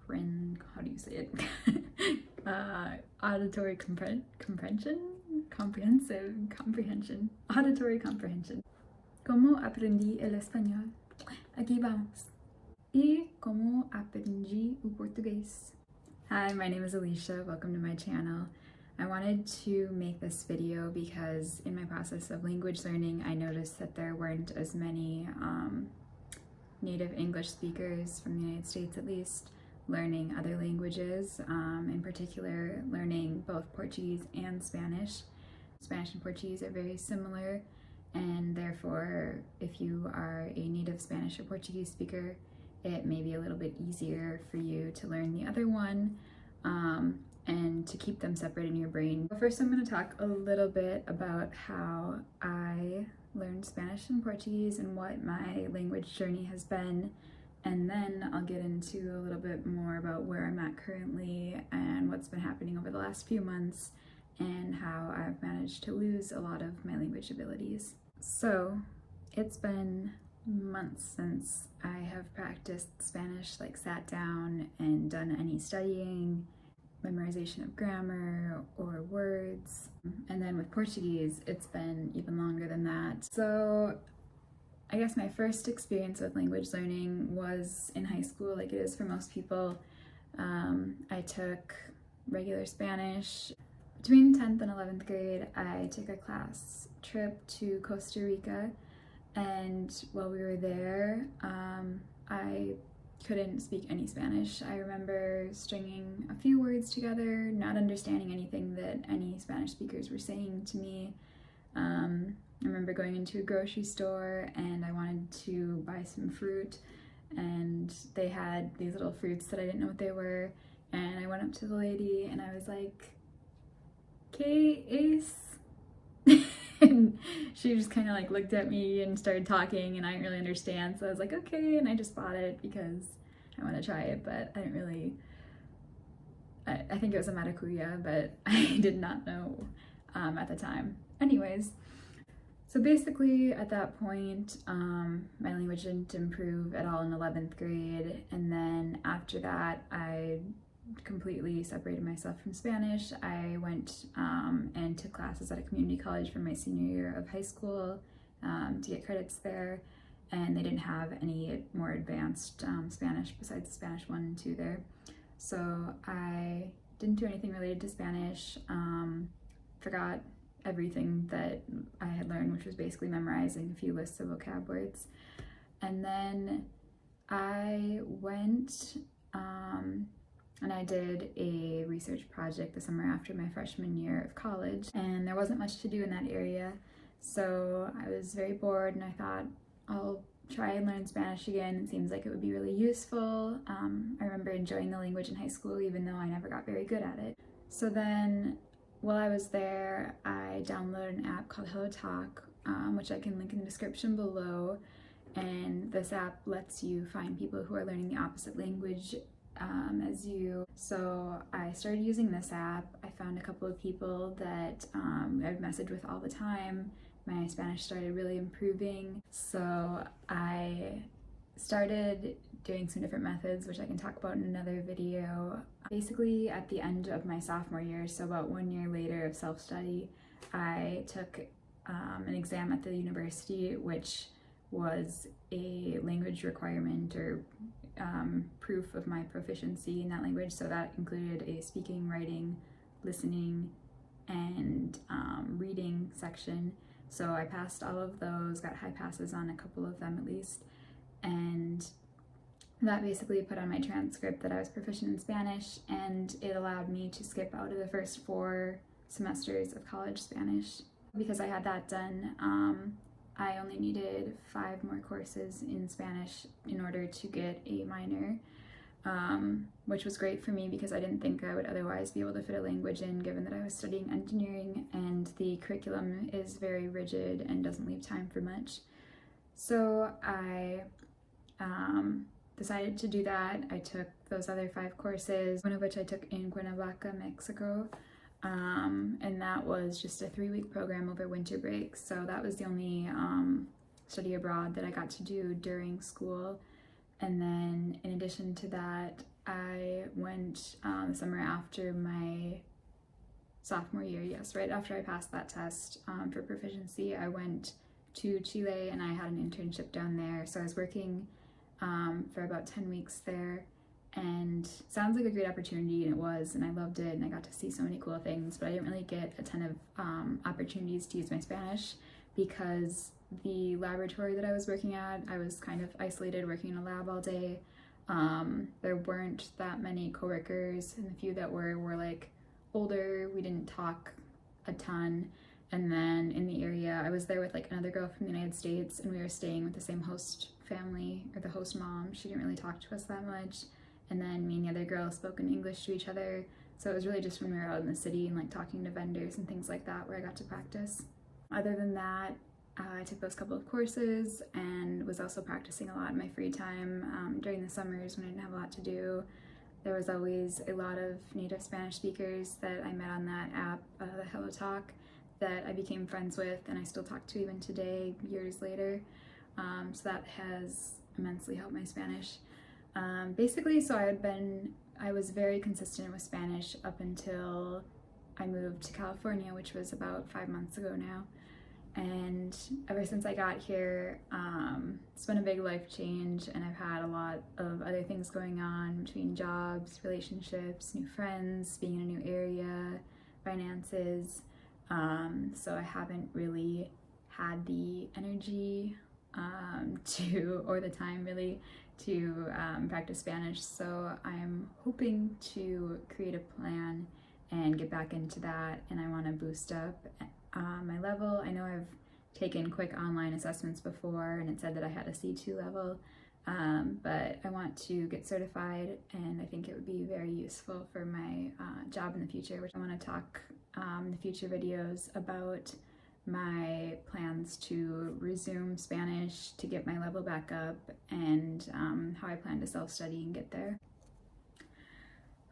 how do you say it? Auditory comprehension? Comprehension. Auditory comprehension. ¿Cómo aprendí el español? Aquí vamos. ¿Y cómo aprendí el portugués? Hi, my name is Alicia. Welcome to my channel. I wanted to make this video because in my process of language learning, I noticed that there weren't as many native English speakers from the United States, at least, learning other languages, in particular learning both Portuguese and Spanish. Spanish and Portuguese are very similar, and therefore if you are a native Spanish or Portuguese speaker, it may be a little bit easier for you to learn the other one and to keep them separate in your brain. First, I'm going to talk a little bit about how I learned Spanish and Portuguese and what my language journey has been, and then I'll get into a little bit more about where I'm at currently and what's been happening over the last few months and how I've managed to lose a lot of my language abilities. So it's been months since I have practiced Spanish, like sat down and done any studying, memorization of grammar or words. And then with Portuguese, it's been even longer than that. So I guess my first experience with language learning was in high school, like it is for most people. I took regular Spanish. Between 10th and 11th grade, I took a class trip to Costa Rica, and while we were there, I couldn't speak any Spanish. I remember stringing a few words together, not understanding anything that any Spanish speakers were saying to me. I remember going into a grocery store and I wanted to buy some fruit, and they had these little fruits that I didn't know what they were, and I went up to the lady and I was like, ¿Qué es? And she just kind of like looked at me and started talking, and I didn't really understand, so I was like, okay, and I just bought it because I want to try it, but I didn't really, I think it was a maracuya, but I did not know at the time. Anyways, so basically at that point, my language didn't improve at all in 11th grade, and then after that, I completely separated myself from Spanish. I went and took classes at a community college for my senior year of high school to get credits there, and they didn't have any more advanced Spanish besides Spanish 1 and 2 there. So I didn't do anything related to Spanish, forgot everything that I had learned, which was basically memorizing a few lists of vocab words. And then I went and I did a research project the summer after my freshman year of college, and there wasn't much to do in that area, so I was very bored and I thought I'll try and learn Spanish again. It seems like it would be really useful. I remember enjoying the language in high school even though I never got very good at it. So then while I was there, I downloaded an app called HelloTalk, which I can link in the description below, and this app lets you find people who are learning the opposite language as you. So I started using this app. I found a couple of people that I would message with all the time. My Spanish started really improving, so I started doing some different methods, which I can talk about in another video. Basically at the end of my sophomore year, so about 1 year later of self-study, I took an exam at the university, which was a language requirement or proof of my proficiency in that language. So that included a speaking, writing, listening, and reading section. So I passed all of those, got high passes on a couple of them at least, and that basically put on my transcript that I was proficient in Spanish, and it allowed me to skip out of the first 4 semesters of college Spanish. Because I had that done, I only needed 5 more courses in Spanish in order to get a minor, which was great for me because I didn't think I would otherwise be able to fit a language in, given that I was studying engineering and the curriculum is very rigid and doesn't leave time for much. So I decided to do that. I took those other 5 courses, one of which I took in Cuernavaca, Mexico. And that was just a 3-week program over winter break, so that was the only study abroad that I got to do during school. And then in addition to that, I went the summer after my sophomore year, yes, right after I passed that test for proficiency, I went to Chile and I had an internship down there. So I was working for about 10 weeks there, and sounds like a great opportunity, and it was, and I loved it, and I got to see so many cool things, but I didn't really get a ton of opportunities to use my Spanish because the laboratory that I was working at, I was kind of isolated working in a lab all day. There weren't that many coworkers, and the few that were like older. We didn't talk a ton. And then in the area, I was there with like another girl from the United States, and we were staying with the same host family, or the host mom. She didn't really talk to us that much. And then me and the other girl spoke in English to each other. So it was really just when we were out in the city and like talking to vendors and things like that where I got to practice. Other than that, I took those couple of courses and was also practicing a lot in my free time during the summers when I didn't have a lot to do. There was always a lot of native Spanish speakers that I met on that app, the HelloTalk, that I became friends with and I still talk to even today, years later. So that has immensely helped my Spanish. Basically, so I was very consistent with Spanish up until I moved to California, which was about 5 months ago now. And ever since I got here, it's been a big life change, and I've had a lot of other things going on between jobs, relationships, new friends, being in a new area, finances. So I haven't really had the energy or the time really to practice Spanish. So I'm hoping to create a plan and get back into that, and I want to boost up my level. I know I've taken quick online assessments before and it said that I had a C2 level, but I want to get certified, and I think it would be very useful for my job in the future, which I want to talk in the future videos about my plans to resume Spanish to get my level back up, and how I plan to self-study and get there.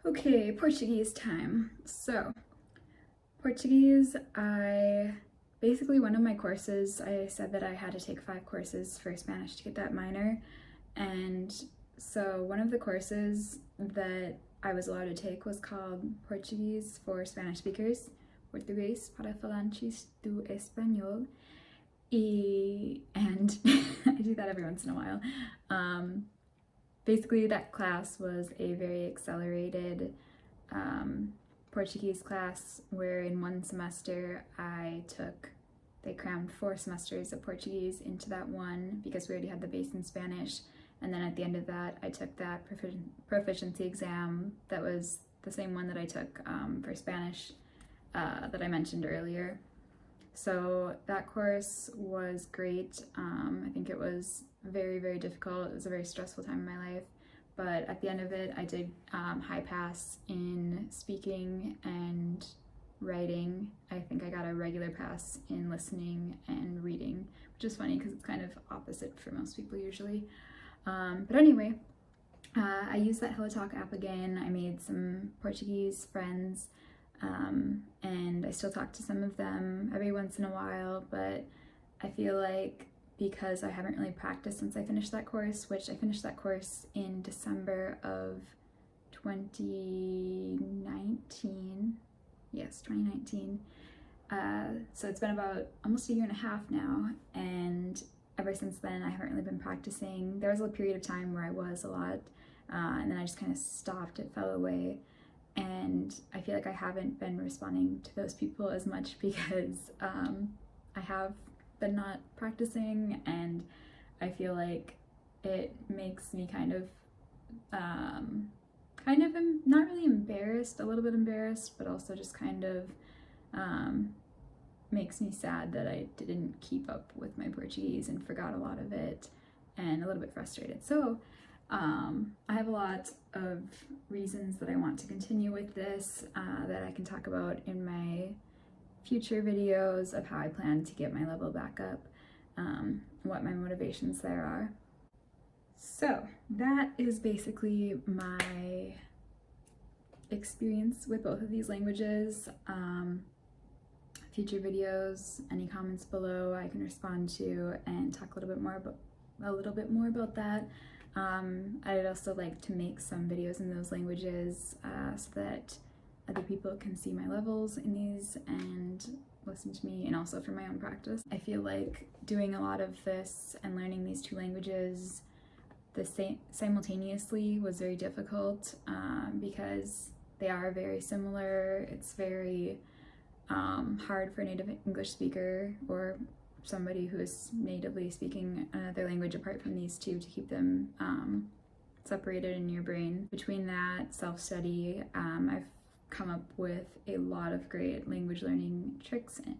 Okay, Portuguese time. So Portuguese, basically one of my courses, I said that I had to take 5 courses for Spanish to get that minor, and so one of the courses that I was allowed to take was called Portuguese for Spanish Speakers, Português para falantes do Espanhol, and I do that every once in a while. Basically that class was a very accelerated Portuguese class where in one semester they crammed 4 semesters of Portuguese into that one because we already had the base in Spanish, and then at the end of that I took that proficiency exam that was the same one that I took for Spanish that I mentioned earlier. So that course was great. I think it was very, very difficult. It was a very stressful time in my life. But at the end of it, I did high pass in speaking and writing. I think I got a regular pass in listening and reading, which is funny because it's kind of opposite for most people usually. But anyway, I used that HelloTalk app again. I made some Portuguese friends, and I still talk to some of them every once in a while, but I feel like because I haven't really practiced since I finished that course, which I finished that course in December of 2019. Yes, 2019. So it's been about almost a year and a half now, and ever since then I haven't really been practicing. There was a period of time where I was a lot, and then I just kind of stopped, it fell away, and I feel like I haven't been responding to those people as much because I have been not practicing, and I feel like it makes me kind of not really embarrassed, a little bit embarrassed, but also just kind of makes me sad that I didn't keep up with my Portuguese and forgot a lot of it, and a little bit frustrated. So I have a lot of reasons that I want to continue with this that I can talk about in my future videos of how I plan to get my level back up, what my motivations there are. So that is basically my experience with both of these languages. Future videos, any comments below I can respond to and talk a little bit more about that. I'd also like to make some videos in those languages so that other people can see my levels in these and listen to me, and also for my own practice. I feel like doing a lot of this and learning these two languages simultaneously was very difficult because they are very similar. It's very hard for a native English speaker or somebody who is natively speaking another language apart from these two to keep them separated in your brain. Between that, self-study, I've come up with a lot of great language learning tricks and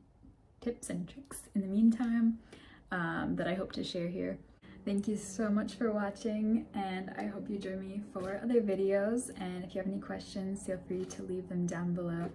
tips and tricks in the meantime that I hope to share here. Thank you so much for watching, and I hope you join me for other videos, and if you have any questions, feel free to leave them down below.